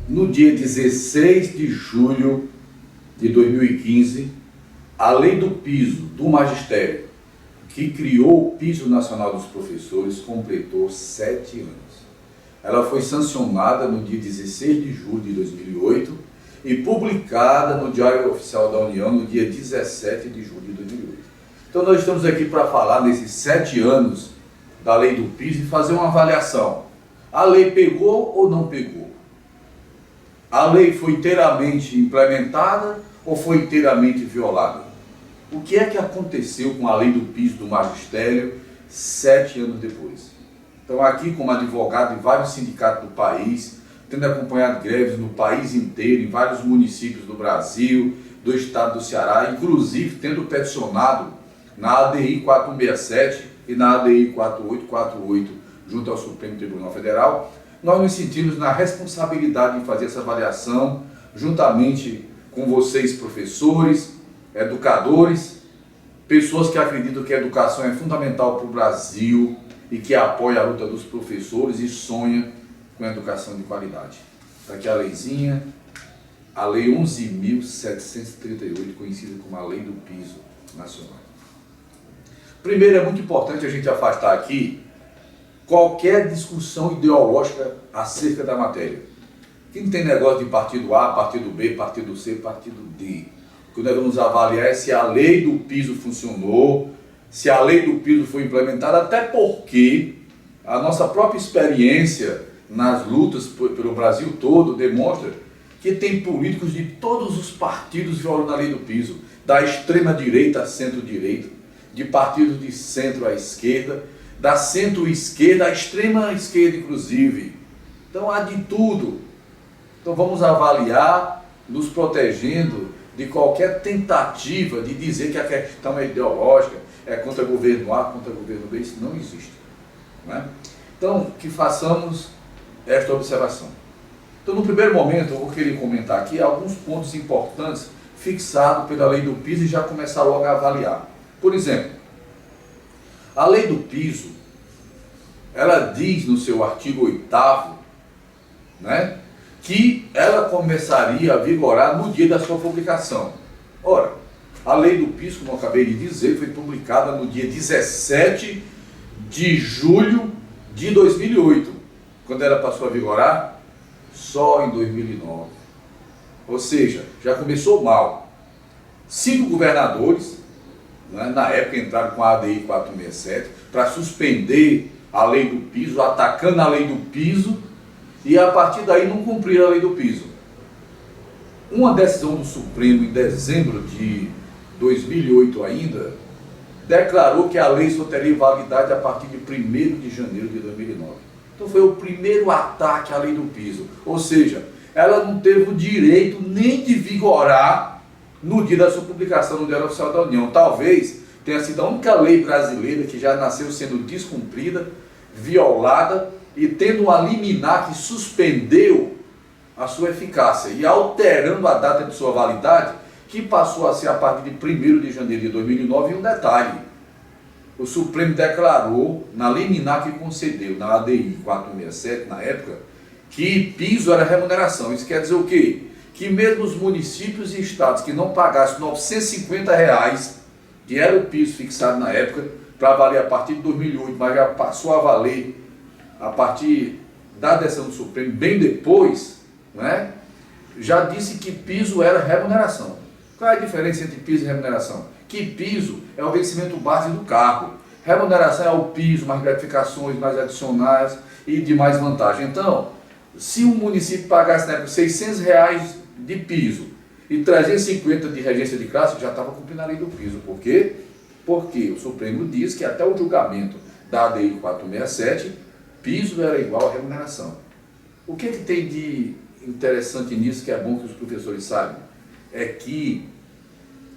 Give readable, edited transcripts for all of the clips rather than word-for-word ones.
no dia 16 de julho de 2015, a Lei do Piso do Magistério, que criou o Piso Nacional dos Professores, completou 7 anos. Ela foi sancionada no dia 16 de julho de 2008 e publicada no Diário Oficial da União no dia 17 de julho de 2008. Então nós estamos aqui para falar nesses 7 anos da Lei do Piso e fazer uma avaliação. A lei pegou ou não pegou? A lei foi inteiramente implementada ou foi inteiramente violada? O que é que aconteceu com a Lei do Piso do Magistério 7 anos depois? Então aqui, como advogado de vários sindicatos do país, tendo acompanhado greves no país inteiro, em vários municípios do Brasil, do estado do Ceará, inclusive tendo peticionado na ADI 467 e na ADI 4848, junto ao Supremo Tribunal Federal, nós nos sentimos na responsabilidade de fazer essa avaliação, juntamente com vocês, professores, educadores, pessoas que acreditam que a educação é fundamental para o Brasil e que apoia a luta dos professores e sonha com a educação de qualidade. Está aqui a leizinha, a Lei 11.738, conhecida como a Lei do Piso Nacional. Primeiro, é muito importante a gente afastar aqui qualquer discussão ideológica acerca da matéria. Aqui não tem negócio de partido A, partido B, partido C, partido D. O que nós vamos avaliar é se a Lei do Piso funcionou, se a Lei do Piso foi implementada, até porque a nossa própria experiência nas lutas pelo Brasil todo demonstra que tem políticos de todos os partidos violando a Lei do Piso, da extrema direita à centro-direita, de partidos de centro à esquerda, da centro-esquerda à extrema esquerda, inclusive. Então há de tudo. Então vamos avaliar, nos protegendo de qualquer tentativa de dizer que a questão é ideológica, é contra o governo A, contra o governo B. Isso não existe. Não é? Então, que façamos esta observação. Então, no primeiro momento, eu vou querer comentar aqui alguns pontos importantes fixados pela Lei do Piso e já começar logo a avaliar. Por exemplo, a Lei do Piso, ela diz no seu artigo 8º, né, que ela começaria a vigorar no dia da sua publicação. Ora, a Lei do Piso, como eu acabei de dizer, foi publicada no dia 17 de julho de 2008. Quando ela passou a vigorar? Só em 2009. Ou seja, já começou mal. 5 governadores, né, na época entraram com a ADI 467 para suspender a Lei do Piso, atacando a Lei do Piso, e a partir daí não cumpriram a Lei do Piso. Uma decisão do Supremo em dezembro de 2008 ainda, declarou que a lei só teria validade a partir de 1º de janeiro de 2009. Então foi o primeiro ataque à Lei do Piso. Ou seja, ela não teve o direito nem de vigorar no dia da sua publicação no Diário Oficial da União. Talvez tenha sido a única lei brasileira que já nasceu sendo descumprida, violada e tendo uma liminar que suspendeu a sua eficácia e alterando a data de sua validade, que passou a ser a partir de 1º de janeiro de 2009, e um detalhe: o Supremo declarou, na liminar que concedeu, na ADI 467, na época, que piso era remuneração. Isso quer dizer o quê? Que mesmo os municípios e estados que não pagassem R$950, que era o piso fixado na época, para valer a partir de 2008, mas já passou a valer a partir da decisão do Supremo, bem depois, né, já disse que piso era remuneração. Qual é a diferença entre piso e remuneração? Que piso é o vencimento base do cargo. Remuneração é o piso, mais gratificações, mais adicionais e de mais vantagem. Então, se um município pagasse na época R$600 de piso e 350 de regência de classe, já estava cumprindo a Lei do Piso. Por quê? Porque o Supremo diz que até o julgamento da ADI 467, piso era igual a remuneração. O que tem de interessante nisso, que é bom que os professores saibam? É que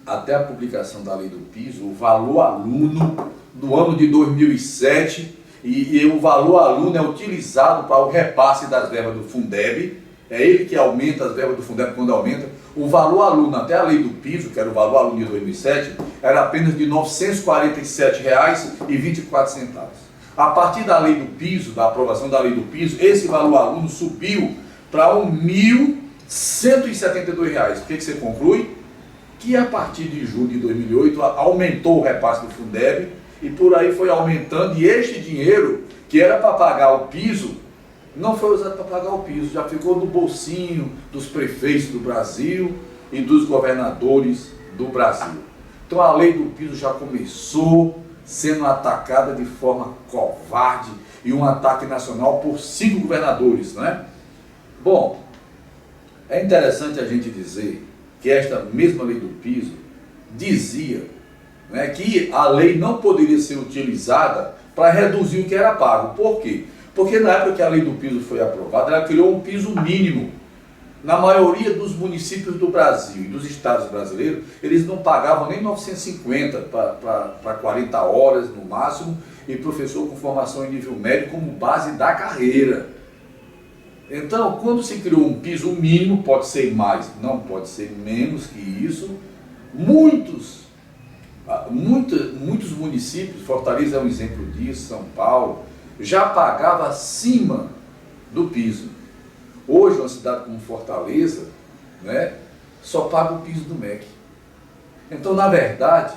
até a publicação da Lei do Piso, o valor aluno do ano de 2007, e o valor aluno é utilizado para o repasse das verbas do Fundeb, é ele que aumenta as verbas do Fundeb quando aumenta. O valor aluno até a Lei do Piso, que era o valor aluno de 2007, era apenas de R$ 947,24. A partir da Lei do Piso, da aprovação da Lei do Piso, esse valor aluno subiu para R$ 1.172. O que você conclui? Que a partir de julho de 2008 aumentou o repasse do Fundeb e por aí foi aumentando, e este dinheiro que era para pagar o piso, não foi usado para pagar o piso, já ficou no bolsinho dos prefeitos do Brasil e dos governadores do Brasil. Então a lei do piso já começou sendo atacada de forma covarde e um ataque nacional por 5 governadores, né? Bom, é interessante a gente dizer que esta mesma lei do piso dizia, né, que a lei não poderia ser utilizada para reduzir o que era pago. Por quê? Porque na época que a lei do piso foi aprovada, ela criou um piso mínimo. Na maioria dos municípios do Brasil e dos estados brasileiros, eles não pagavam nem 950 para 40 horas no máximo, e professor com formação em nível médio como base da carreira. Então, quando se criou um piso mínimo, pode ser mais, não pode ser menos que isso, muitos municípios, Fortaleza é um exemplo disso, São Paulo, já pagava acima do piso. Hoje, uma cidade como Fortaleza, né, só paga o piso do MEC. Então, na verdade,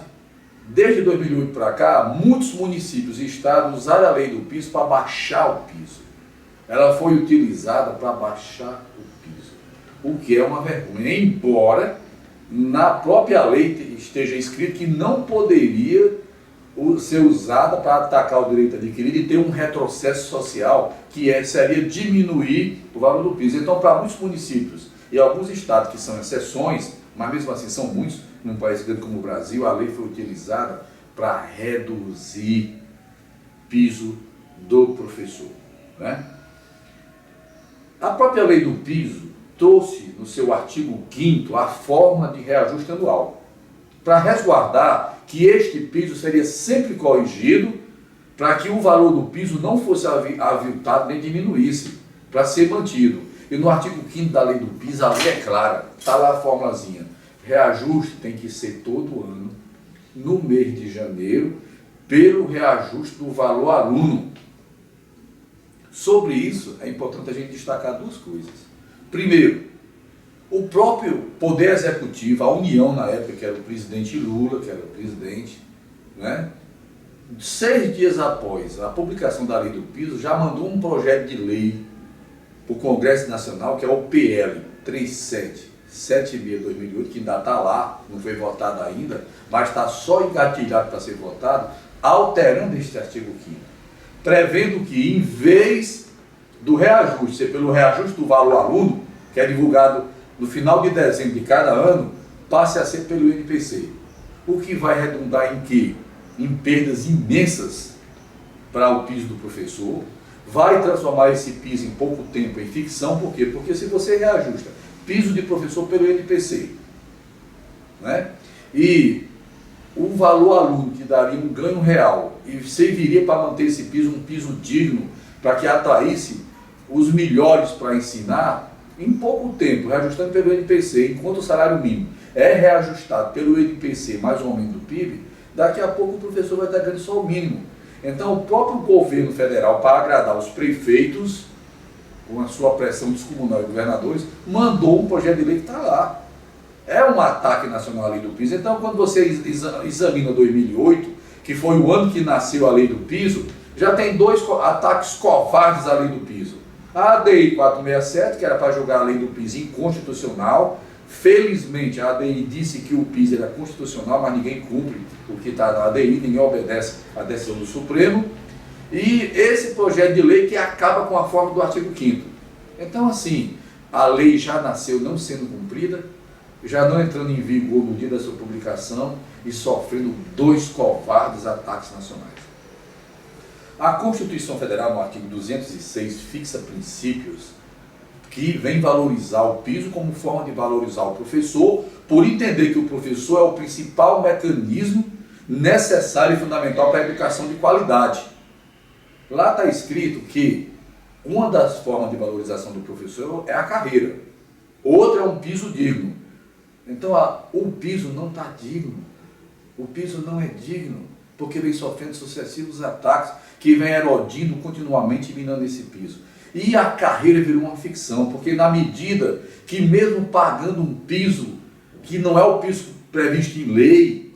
desde 2008 para cá, muitos municípios e estados usaram a lei do piso para baixar o piso. Ela foi utilizada para baixar o piso, o que é uma vergonha, embora na própria lei esteja escrito que não poderia ser usada para atacar o direito adquirido e ter um retrocesso social, que seria diminuir o valor do piso. Então, para muitos municípios e alguns estados que são exceções, mas mesmo assim são muitos, num país grande como o Brasil, a lei foi utilizada para reduzir piso do professor, né? A própria lei do piso trouxe no seu artigo 5º a forma de reajuste anual, para resguardar que este piso seria sempre corrigido, para que o valor do piso não fosse aviltado nem diminuísse, para ser mantido. E no artigo 5º da lei do piso, a lei é clara, está lá a formulazinha: reajuste tem que ser todo ano, no mês de janeiro, pelo reajuste do valor aluno. Sobre isso, é importante a gente destacar duas coisas. Primeiro, o próprio Poder Executivo, a União na época, que era o presidente Lula, que era o presidente, né, 6 dias após a publicação da lei do piso, já mandou um projeto de lei para o Congresso Nacional, que é o PL 3776/2008, que ainda está lá, não foi votado ainda, mas está só engatilhado para ser votado, alterando este artigo 5º, prevendo que, em vez do reajuste ser pelo reajuste do valor aluno, que é divulgado no final de dezembro de cada ano, passe a ser pelo INPC. O que vai redundar em quê? Em perdas imensas para o piso do professor, vai transformar esse piso em pouco tempo em ficção. Por quê? Porque se você reajusta piso de professor pelo INPC, né, e o valor aluno que daria um ganho real e serviria para manter esse piso, um piso digno, para que atraísse os melhores para ensinar, em pouco tempo, reajustando pelo INPC, enquanto o salário mínimo é reajustado pelo INPC mais ou menos do PIB, daqui a pouco o professor vai estar ganhando só o mínimo. Então o próprio governo federal, para agradar os prefeitos, com a sua pressão descomunal e governadores, mandou um projeto de lei que está lá. É um ataque nacional à lei do piso. Então, quando você examina 2008, que foi o ano que nasceu a lei do piso, já tem 2 ataques covardes à lei do piso. A ADI 467, que era para julgar a lei do piso inconstitucional. Felizmente, a ADI disse que o piso era constitucional, mas ninguém cumpre o que está na ADI, ninguém obedece à decisão do Supremo. E esse projeto de lei que acaba com a forma do artigo 5º. Então, assim, a lei já nasceu não sendo cumprida, já não entrando em vigor no dia da sua publicação e sofrendo 2 covardes ataques nacionais. A Constituição Federal, no artigo 206, fixa princípios que vem valorizar o piso como forma de valorizar o professor, por entender que o professor é o principal mecanismo necessário e fundamental para a educação de qualidade. Lá está escrito que uma das formas de valorização do professor é a carreira, outra é um piso digno. Então o piso não está digno, o piso não é digno, porque vem sofrendo sucessivos ataques que vem erodindo continuamente e minando esse piso. E a carreira virou uma ficção, porque na medida que mesmo pagando um piso que não é o piso previsto em lei,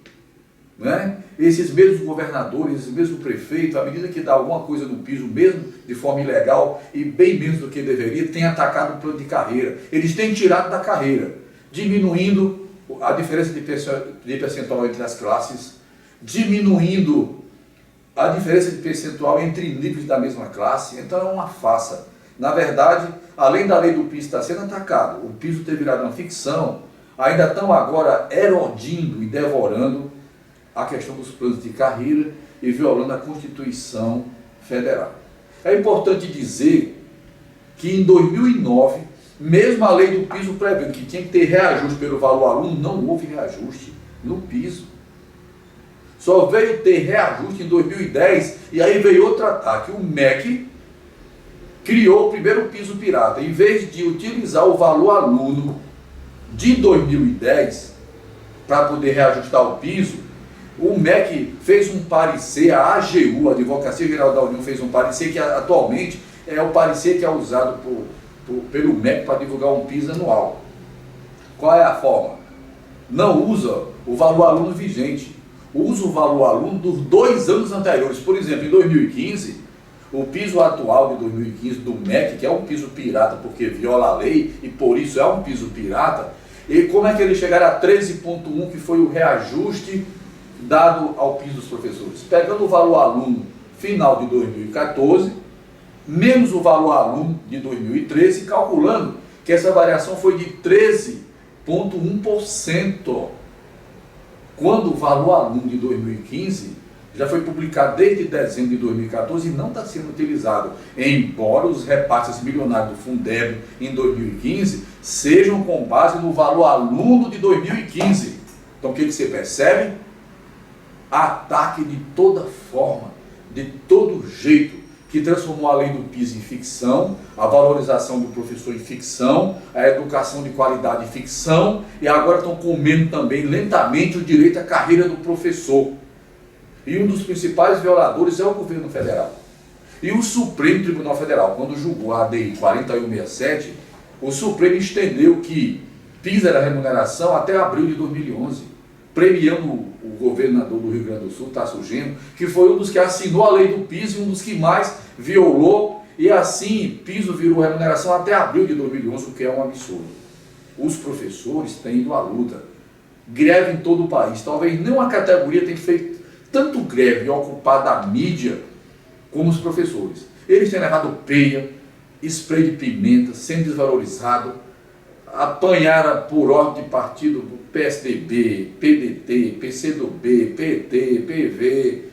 né? Esses mesmos governadores, esses mesmos prefeitos, à medida que dá alguma coisa no piso, mesmo de forma ilegal e bem menos do que deveria, têm atacado o plano de carreira. Eles têm tirado da carreira, diminuindo a diferença de percentual entre as classes, diminuindo a diferença de percentual entre níveis da mesma classe. Então é uma farsa. Na verdade, além da lei do piso estar sendo atacado, o piso ter virado uma ficção, ainda estão agora erodindo e devorando a questão dos planos de carreira e violando a Constituição Federal. É importante dizer que em 2009, mesmo a lei do piso prevendo que tinha que ter reajuste pelo valor aluno, não houve reajuste no piso. Só veio ter reajuste em 2010 e aí veio outro ataque. O MEC criou o primeiro piso pirata. Em vez de utilizar o valor aluno de 2010 para poder reajustar o piso, o MEC fez um parecer, a AGU, a Advocacia Geral da União, fez um parecer que atualmente é o parecer que é usado pelo MEC para divulgar um piso anual. Qual é a forma? Não usa o valor aluno vigente, usa o valor aluno dos 2 anos anteriores. Por exemplo, em 2015, o piso atual de 2015 do MEC, que é um piso pirata porque viola a lei e por isso é um piso pirata, e como é que eles chegaram a 13,1, que foi o reajuste dado ao piso dos professores? Pegando o valor aluno final de 2014, menos o valor aluno de 2013, calculando que essa variação foi de 13,1%, quando o valor aluno de 2015 já foi publicado desde dezembro de 2014 e não está sendo utilizado, embora os repasses milionários do Fundeb em 2015 sejam com base no valor aluno de 2015. Então o que você percebe? Ataque de toda forma, de todo jeito, que transformou a lei do piso em ficção, a valorização do professor em ficção, a educação de qualidade em ficção, e agora estão comendo também lentamente o direito à carreira do professor. E um dos principais violadores é o governo federal. E o Supremo Tribunal Federal, quando julgou a ADI 4167, o Supremo estendeu que piso era remuneração até abril de 2011, premiando o governador do Rio Grande do Sul, Tasso Genro, que foi um dos que assinou a lei do piso e um dos que mais violou, e assim piso virou remuneração até abril de 2011, o que é um absurdo. Os professores têm ido à luta, greve em todo o país, talvez nenhuma categoria tenha feito tanto greve e ocupado a mídia como os professores. Eles têm levado peia, spray de pimenta, sendo desvalorizado, apanharam por ordem de partido do PSDB, PDT, PCdoB, PT, PV.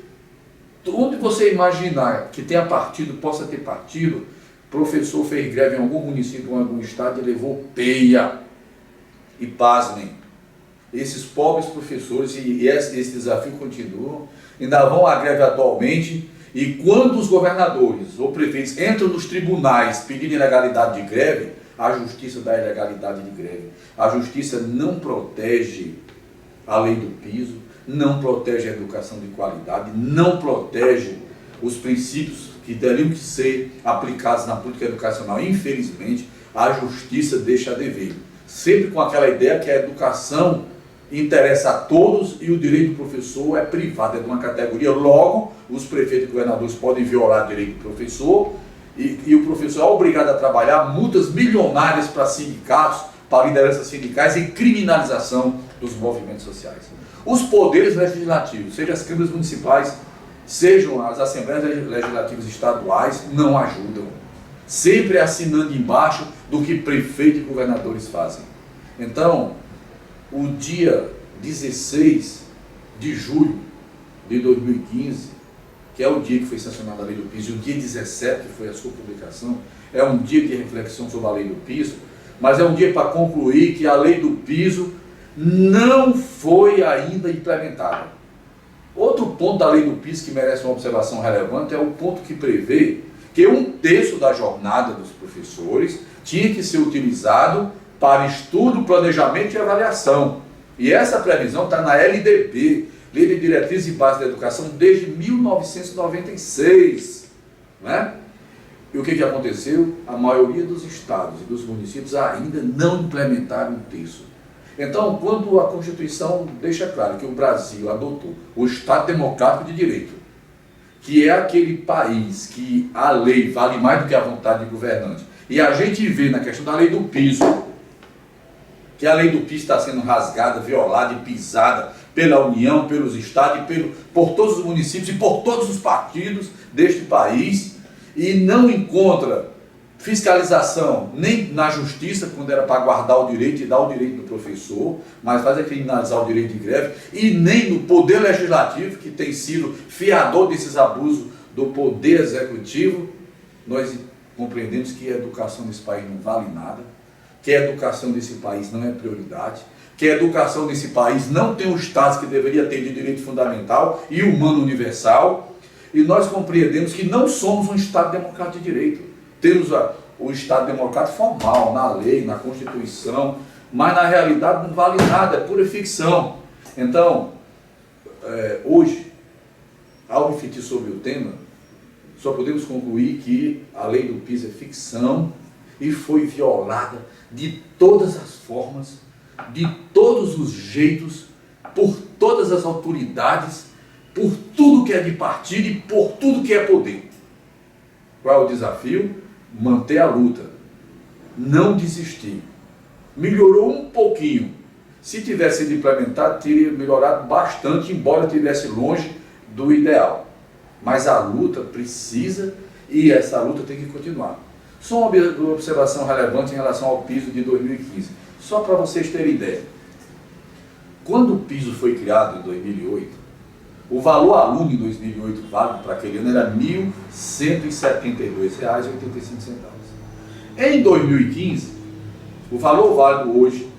Onde você imaginar que tenha partido, possa ter partido, professor fez greve em algum município ou em algum estado e levou peia. E pasmem, esses pobres professores, e esse desafio continua, ainda vão à greve atualmente, e quando os governadores ou prefeitos entram nos tribunais pedindo ilegalidade de greve, a justiça dá ilegalidade de greve. A justiça não protege a lei do piso, não protege a educação de qualidade, não protege os princípios que teriam que ser aplicados na política educacional. Infelizmente, a justiça deixa a dever. Sempre com aquela ideia que a educação interessa a todos e o direito do professor é privado, é de uma categoria. Logo, os prefeitos e governadores podem violar o direito do professor e o professor é obrigado a trabalhar multas milionárias para sindicatos, para lideranças sindicais e criminalização dos movimentos sociais. Os poderes legislativos, sejam as câmaras municipais, sejam as assembleias legislativas estaduais, não ajudam. Sempre assinando embaixo do que prefeito e governadores fazem. Então, o dia 16 de julho de 2015, que é o dia que foi sancionada a lei do piso, e o dia 17, que foi a sua publicação, é um dia de reflexão sobre a lei do piso, mas é um dia para concluir que a lei do piso não foi ainda implementada. Outro ponto da lei do piso que merece uma observação relevante é o ponto que prevê que 1/3 da jornada dos professores tinha que ser utilizado para estudo, planejamento e avaliação. E essa previsão está na LDB, Lei de Diretrizes e Bases da Educação, desde 1996. Né? E o que aconteceu? A maioria dos estados e dos municípios ainda não implementaram o texto. Então, quando a Constituição deixa claro que o Brasil adotou o Estado Democrático de Direito, que é aquele país que a lei vale mais do que a vontade de governante, e a gente vê na questão da lei do piso, que a lei do piso está sendo rasgada, violada e pisada pela União, pelos estados e por todos os municípios e por todos os partidos deste país, e não encontra fiscalização nem na justiça, quando era para guardar o direito e dar o direito do professor, mas faz é criminalizar o direito de greve, e nem no poder legislativo, que tem sido fiador desses abusos do poder executivo. Nós compreendemos que a educação nesse país não vale nada, que a educação desse país não é prioridade, que a educação desse país não tem o status que deveria ter de direito fundamental e humano universal, e nós compreendemos que não somos um Estado democrático de direito. Temos o Estado democrático formal, na lei, na Constituição, mas na realidade não vale nada, é pura ficção. Então, hoje, ao refletir sobre o tema, só podemos concluir que a lei do piso é ficção e foi violada de todas as formas, de todos os jeitos, por todas as autoridades, por tudo que é de partido e por tudo que é poder. Qual é o desafio? Manter a luta, não desistir. Melhorou um pouquinho. Se tivesse sido implementado, teria melhorado bastante, embora estivesse longe do ideal. Mas a luta precisa, e essa luta tem que continuar. Só uma observação relevante em relação ao piso de 2015. Só para vocês terem ideia. Quando o piso foi criado em 2008, o valor aluno em 2008, válido para aquele ano, era R$ 1.172,85. Em 2015, o valor válido hoje,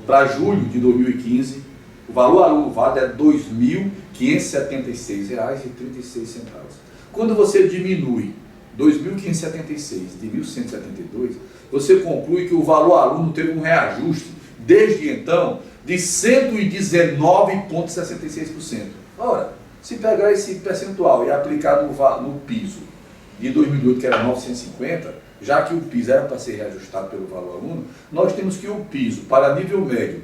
para julho de 2015, o valor aluno válido é R$ 2.576,36. Quando você diminui 2.576 de 1.172, você conclui que o valor aluno teve um reajuste, desde então, de 119,66%. Ora, se pegar esse percentual e aplicar no piso de 2008, que era 950, já que o piso era para ser reajustado pelo valor aluno, nós temos que o piso para nível médio,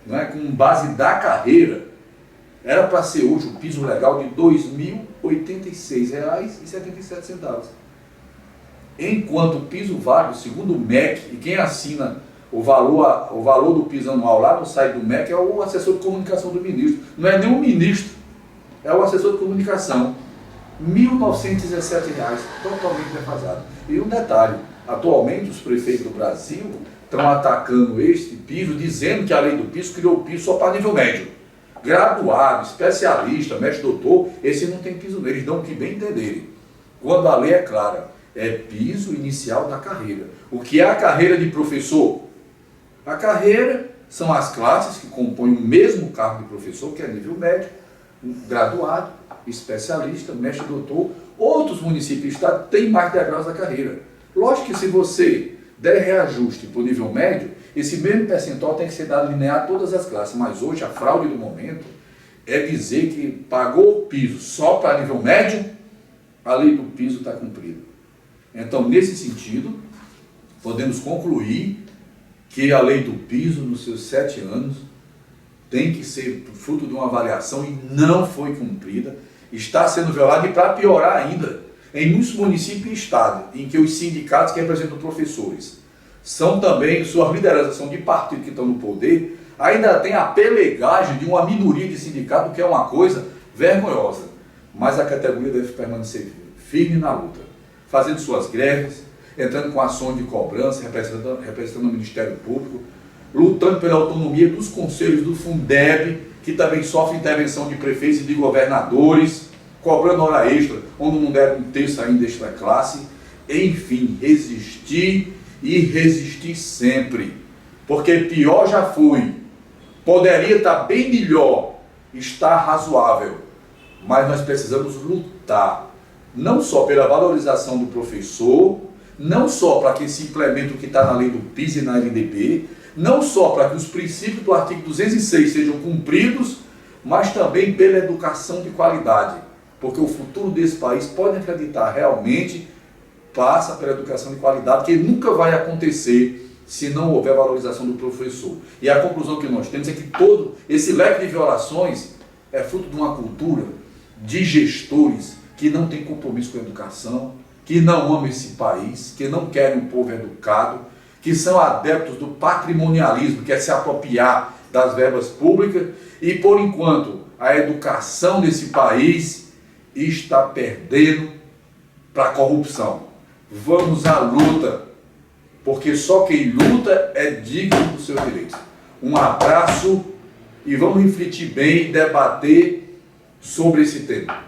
não é, com base da carreira, era para ser hoje o piso legal de R$ 2.086,77. Enquanto o piso válido, segundo o MEC, e quem assina o valor do piso anual lá no site do MEC é o assessor de comunicação do ministro. Não é nem o ministro, é o assessor de comunicação. R$ 1.917, totalmente defasado. E um detalhe, atualmente os prefeitos do Brasil estão atacando este piso, dizendo que a lei do piso criou o piso só para nível médio. Graduado, especialista, mestre doutor, esse não tem piso nele, eles dão o que bem entenderem. Quando a lei é clara, é piso inicial da carreira. O que é a carreira de professor? A carreira são as classes que compõem o mesmo cargo de professor, que é nível médio, graduado, especialista, mestre doutor. Outros municípios e estados têm mais degraus da carreira. Lógico que se você der reajuste para o nível médio, esse mesmo percentual tem que ser dado linear a todas as classes. Mas hoje a fraude do momento é dizer que pagou o piso só para nível médio, a lei do piso está cumprida. Então, nesse sentido, podemos concluir que a lei do piso, nos seus 7 anos, tem que ser fruto de uma avaliação e não foi cumprida, está sendo violada, e para piorar ainda, em muitos municípios e estados, em que os sindicatos que representam professores são também, suas lideranças são de partido que estão no poder, ainda tem a pelegagem de uma minoria de sindicato, que é uma coisa vergonhosa. Mas a categoria deve permanecer firme na luta, fazendo suas greves, entrando com ações de cobrança, representando o Ministério Público, lutando pela autonomia dos conselhos do Fundeb, que também sofre intervenção de prefeitos e de governadores, cobrando hora extra, onde não deram um terço ainda extra classe. Enfim, resistir e resistir sempre, porque pior já foi, poderia estar bem melhor, está razoável, mas nós precisamos lutar, não só pela valorização do professor, não só para que se implemente o que está na lei do piso e na LDB, não só para que os princípios do artigo 206 sejam cumpridos, mas também pela educação de qualidade, porque o futuro desse país, pode acreditar realmente, passa pela educação de qualidade, que nunca vai acontecer se não houver valorização do professor. E a conclusão que nós temos é que todo esse leque de violações é fruto de uma cultura de gestores que não têm compromisso com a educação, que não amam esse país, que não querem um povo educado, que são adeptos do patrimonialismo, que é se apropriar das verbas públicas, e por enquanto a educação desse país está perdendo para a corrupção. Vamos à luta, porque só quem luta é digno dos seus direitos. Um abraço e vamos refletir bem e debater sobre esse tema.